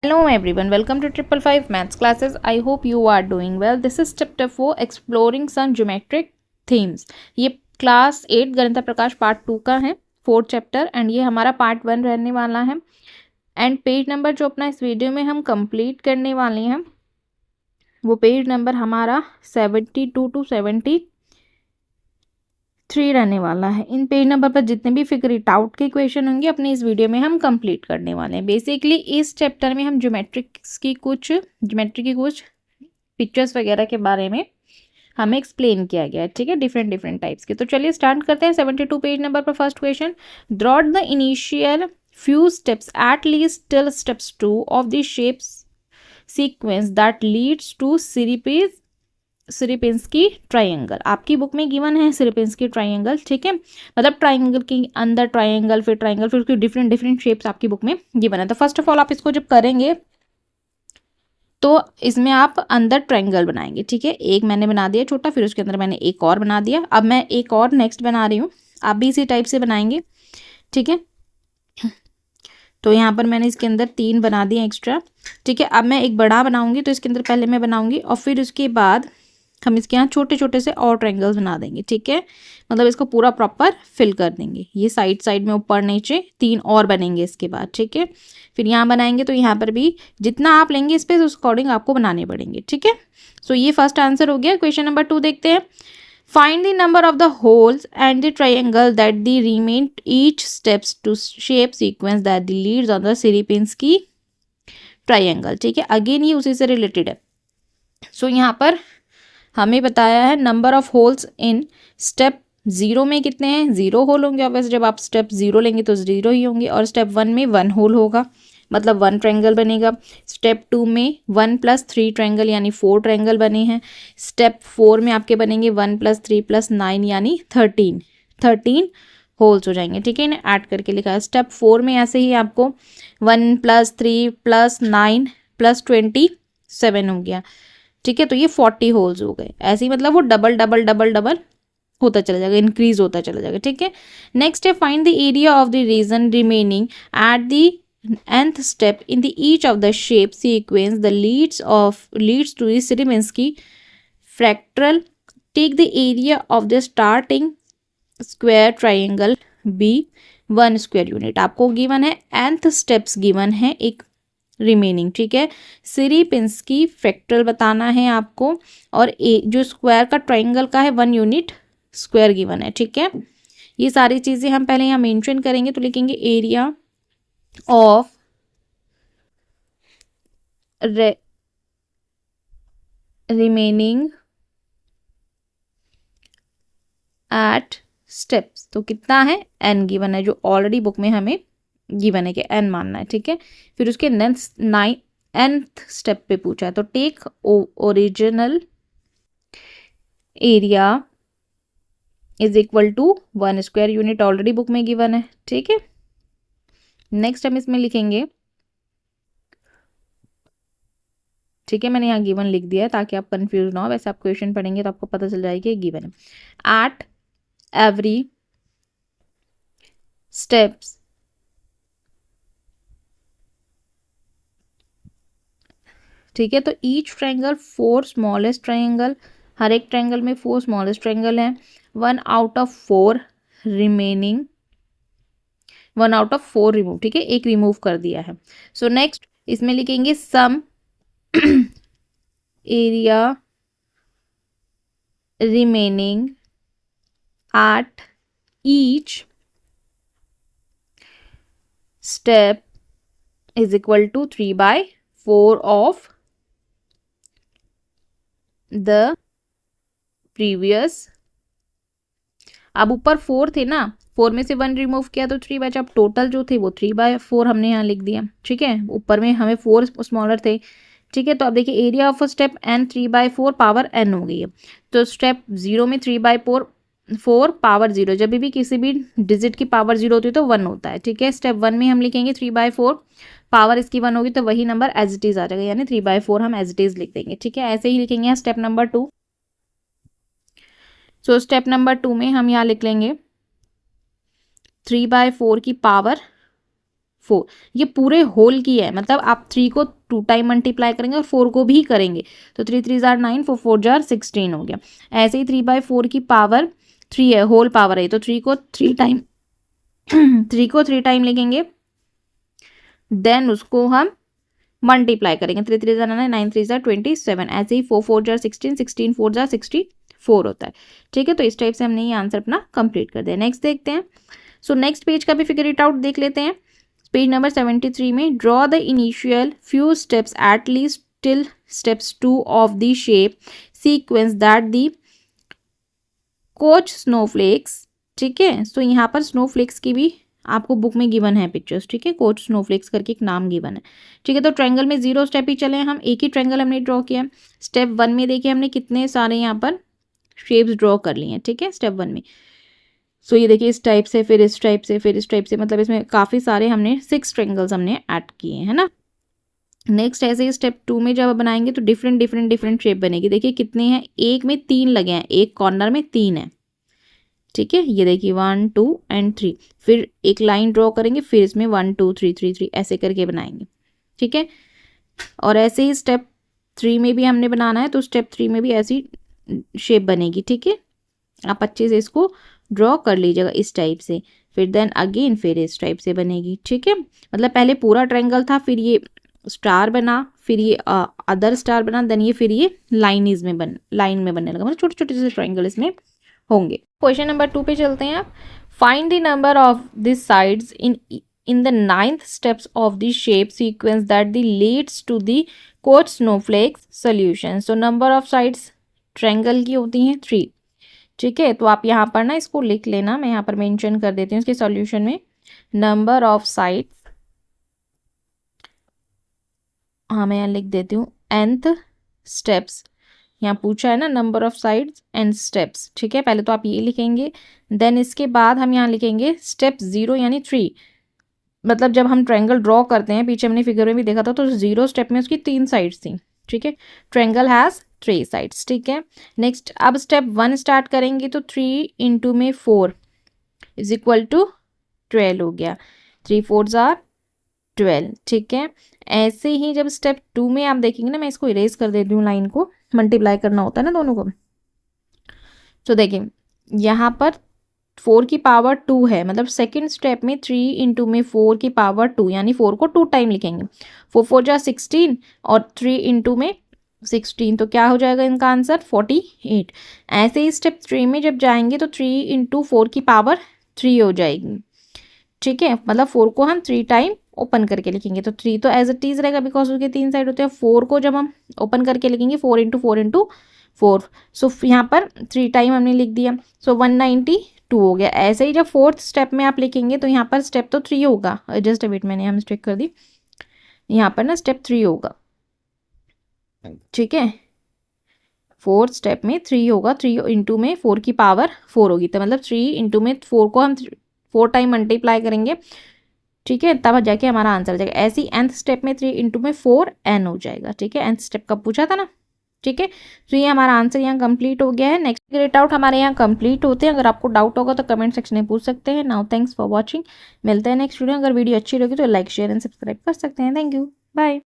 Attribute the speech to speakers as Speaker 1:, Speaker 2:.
Speaker 1: Hello everyone, welcome to 555 Maths classes. I hope you are doing well. This is chapter 4 exploring some geometric themes. ये class 8 गणिता प्रकाश part 2 का है, 4th chapter and ये हमारा part 1 रहने वाला है। And page number जो अपना इस वीडियो में हम कंप्लीट करने वाले हैं वो पेज नंबर हमारा 72 टू 73 रहने वाला है। इन पेज नंबर पर जितने भी फिगर इट आउट के क्वेश्चन होंगे अपने इस वीडियो में हम कंप्लीट करने वाले हैं। बेसिकली इस चैप्टर में हम ज्योमेट्री की कुछ पिक्चर्स वगैरह के बारे में हमें एक्सप्लेन किया गया है, ठीक है, डिफरेंट टाइप्स के। तो चलिए स्टार्ट करते हैं। 72 पेज नंबर पर first question, draw the initial few steps at least till steps 2 of the shapes sequence that leads to Sierpinski triangle. आपकी बुक में गिवन है सिरिपिंस्की ट्राइंगल, ठीक है, मतलब ट्राइंगल के अंदर ट्राइंगल फिर उसकी डिफरेंट शेप्स आपकी बुक में गिवन है। तो फर्स्ट ऑफ ऑल आप इसको जब करेंगे तो इसमें आप अंदर ट्राइंगल बनाएंगे, ठीक है। एक मैंने बना दिया छोटा, फिर उसके अंदर मैंने एक और बना दिया। अब मैं एक और नेक्स्ट बना रही हूँ, आप भी इसी टाइप से बनाएंगे, ठीक है। तो यहाँ पर मैंने इसके अंदर 3 बना दिए एक्स्ट्रा, ठीक है। अब मैं एक बड़ा बनाऊंगी, तो इसके अंदर पहले मैं बनाऊंगी और फिर उसके बाद हम इसके यहाँ छोटे छोटे से और ट्रायंगल्स बना देंगे, ठीक है। मतलब इसको पूरा प्रॉपर फिल कर देंगे। ये साइड में ऊपर नीचे 3 और बनेंगे इसके बाद, ठीक है। फिर यहाँ बनाएंगे तो यहाँ पर भी जितना आप लेंगे स्पेस उस अकॉर्डिंग आपको बनाने पड़ेंगे, ठीक है। सो ये फर्स्ट आंसर हो गया। क्वेश्चन नंबर 2 देखते हैं। Find the number of the holes and the triangle that the remain each steps to shape sequence that the leads on the Sierpinski triangle, ठीक है। अगेन ये उसी से रिलेटेड है। सो यहाँ पर हमें बताया है number of holes in step 0 में कितने हैं, 0 होल होंगे। और वैसे जब आप स्टेप 0 लेंगे तो 0 ही होंगे। और स्टेप 1 में 1 होल होगा, मतलब 1 ट्रायंगल बनेगा। स्टेप 2 में 1 + 3 ट्रायंगल यानी 4 ट्रायंगल बने हैं। स्टेप 4 में आपके बनेंगे 1 + 3 + 9 यानी 13 होल्स हो जाएंगे, ठीक है। इन्हें ऐड करके लिखा है। स्टेप 4 में ऐसे ही आपको 1 + 3 + 9 + 27 हो गया, ठीक है। तो ये 40 होल्स हो गए। ऐसे ही मतलब वो डबल होता चला जाएगा, इंक्रीज होता चला जाएगा, ठीक है। नेक्स्ट है find the area of the region remaining at the nth step in the each of the shape sequence the leads to the Sierpinski fractal. Take the area of the starting square triangle B 1 square unit. आपको given है nth steps given है एक remaining, ठीक है। सिरिपिंस्की fractal बताना है आपको और जो स्क्वायर का ट्राइंगल का है 1 यूनिट स्क्वायर गिवन है, ठीक है। ये सारी चीज़ें हम पहले यहाँ मेंशन करेंगे। तो लिखेंगे area of remaining at steps. तो कितना है, n गिवन है, जो ऑलरेडी बुक में हमें गिवन है कि n मानना है, ठीक है। फिर उसके nth स्टेप पे पूछा है। तो take original area is equal to 1 square unit, already book में गिवन है, ठीक है। नेक्स्ट हम इसमें लिखेंगे, ठीक है, मैंने यहाँ गिवन लिख दिया है ताकि आप कंफ्यूज ना हो। वैसे आप क्वेश्चन पढ़ेंगे तो आपको पता चल जाएगा कि गिवन है। एट एवरी स्टेप्स ठीक है। तो ईच ट्रायंगल 4 स्मॉलेस्ट ट्रायंगल, हर एक ट्रायंगल में 4 स्मॉलेस्ट ट्रायंगल हैं। 1 out of 4 remaining, 1 out of 4 remove, ठीक है, एक रिमूव कर दिया है। सो नेक्स्ट इसमें लिखेंगे some area remaining at each step is equal to 3/4 of the previous. अब ऊपर 4 थे ना, 4 में से 1 रिमूव किया तो 3 बचा। अब टोटल जो थे वो 3/4 हमने यहाँ लिख दिया, ठीक है। ऊपर में हमें 4 स्मॉलर थे, ठीक है। तो अब देखिए area of step n 3/4 power n हो गई है। तो स्टेप 0 में 3/4 पावर 0, जब भी किसी भी डिजिट की पावर 0 होती है तो 1 होता है, ठीक है। स्टेप 1 में हम लिखेंगे 3/4 पावर इसकी 1 होगी तो वही नंबर एज इट इज आ जाएगा, यानी 3/4 हम एज इट इज लिख देंगे, ठीक है। ऐसे ही लिखेंगे step number 2। So step number 2 में हम यहाँ लिख लेंगे 3/4 की पावर 4, ये पूरे होल की है, मतलब आप 3 को 2 टाइम मल्टीप्लाई करेंगे और 4 को भी करेंगे तो 3 3 जार 9, 4 4 जार 16 हो गया। ऐसे ही 3/4 की पावर 3 है, होल पावर है, तो 3 को 3 टाइम 3 को 3 टाइम लिखेंगे, देन उसको हम मल्टीप्लाई करेंगे, 3 3 जार 9, 9 3 जार 27, ऐसे ही 4 4 जार 16, 16 4 जार 64 होता है। ठीक है, तो इस टाइप से हमने ये आंसर अपना कंप्लीट कर दिया। नेक्स्ट देखते हैं। सो नेक्स्ट पेज का भी फिगर इट आउट देख लेते हैं। पेज नंबर 73 में draw the initial few steps at least till steps 2 of the shape sequence that the coach snowflakes. ठीक है, सो यहाँ पर स्नोफ्लेक्स की भी आपको बुक में गिवन है पिक्चर्स। ठीक है, कोच स्नोफ्लेक्स करके एक नाम गिवन है। ठीक है, तो ट्रायंगल में 0 स्टेप ही चले, हम एक ही ट्रायंगल हमने ड्रॉ किया। स्टेप 1 में देखिए हमने कितने सारे यहाँ पर शेप्स ड्रॉ कर लिए हैं। ठीक है, स्टेप 1 में सो ये देखिए इस टाइप से, फिर इस टाइप से, फिर इस टाइप से, मतलब इसमें काफ़ी सारे हमने 6 ट्रायंगल्स हमने ऐड किए हैं ना। नेक्स्ट ऐसे ही स्टेप 2 में जब बनाएंगे तो डिफरेंट शेप बनेगी। देखिए कितने हैं, एक में 3 लगे हैं, एक कॉर्नर में 3 है। ठीक है, ये देखिए 1 2 एंड 3, फिर एक लाइन ड्रॉ करेंगे, फिर इसमें 1 2 3 3 3 ऐसे करके बनाएंगे। ठीक है, और ऐसे ही स्टेप 3 में भी हमने बनाना है, तो स्टेप 3 में भी ऐसी शेप बनेगी। ठीक है, आप अच्छे से इसको ड्रॉ कर लीजिएगा इस टाइप से, फिर देन अगेन फिर इस टाइप से बनेगी। ठीक है, मतलब पहले पूरा ट्रायंगल था, फिर ये स्टार बना, फिर ये अदर स्टार बना, देन ये फिर ये लाइन में बनने लगा, मतलब छोटे छोटे से ट्रायंगल इसमें होंगे। क्वेश्चन नंबर 2 पे चलते हैं आप। Find the number of this sides in the 9th steps of the shape sequence that leads to the Koch snowflakes solution. So number of sides triangle की होती हैं 3। ठीक है, तो आप यहाँ पर ना इसको लिख लेना, मैं यहाँ पर मेंशन कर देती हूँ इसके सॉल्यूशन में। नंबर ऑफ साइड्स, हाँ मैं यहाँ लिख देती हूँ nth स्टेप्स, यहाँ पूछा है ना number of sides and steps. ठीक है, पहले तो आप ये लिखेंगे, देन इसके बाद हम यहाँ लिखेंगे स्टेप 0 यानी 3, मतलब जब हम ट्रायंगल ड्रॉ करते हैं, पीछे हमने फिगर में भी देखा था, तो 0 स्टेप में उसकी 3 साइड्स थी। ठीक है, ट्रायंगल हैज़ 3 साइड्स। ठीक है, नेक्स्ट अब स्टेप 1 स्टार्ट करेंगे, तो 3 इंटू में 4 इज इक्वल टू 12 हो गया, 3 4 जार 12। ठीक है, ऐसे ही जब स्टेप 2 में आप देखेंगे ना, मैं इसको इरेज कर देती हूँ, लाइन को मल्टीप्लाई करना होता है ना दोनों को। तो देखिए यहाँ पर 4 की पावर 2 है, मतलब सेकंड स्टेप में 3 इंटू में 4 की पावर 2, यानी 4 को 2 टाइम लिखेंगे, 4 4 जा 16 और 3 इंटू में 16, तो क्या हो जाएगा इनका आंसर 48। ऐसे ही स्टेप 3 में जब जाएंगे तो 3 इंटू 4 की पावर 3 हो जाएगी। ठीक है, मतलब 4 को हम 3 टाइम ओपन करके लिखेंगे, तो 3 तो एज इट इज रहेगा बिकॉज उसके 3 साइड होते हैं। 4 को जब हम ओपन करके लिखेंगे 4 इंटू 4 इंटू 4, सो यहाँ पर 3 टाइम हमने लिख दिया, सो 192 हो गया। ऐसे ही जब 4th स्टेप में आप लिखेंगे तो यहाँ पर स्टेप तो 3 होगा, जस्ट अ बिट मैंने यहाँ मिस्टेक कर दी, यहाँ पर ना स्टेप 3 होगा। ठीक है, 4th स्टेप में 3 होगा, 3 इंटू में 4 की पावर 4 होगी, तो मतलब 3 इंटू में 4 को हम 4 टाइम मल्टीप्लाई करेंगे। ठीक है, तब जाके हमारा आंसर आ जाएगा। ऐसे ही nth स्टेप में 3 इंटू में 4 n हो जाएगा। ठीक है, nth स्टेप का पूछा था ना। ठीक है, तो ये हमारा आंसर यहाँ कंप्लीट हो गया है। नेक्स्ट ग्रेट आउट हमारे यहाँ कंप्लीट होते हैं। अगर आपको डाउट होगा तो कमेंट सेक्शन में पूछ सकते हैं। नाउ थैंक्स फॉर वॉचिंग, मिलते हैं नेक्स्ट वीडियो। अगर वीडियो अच्छी लगी तो लाइक शेयर एंड सब्सक्राइब कर सकते हैं। Thank you, bye.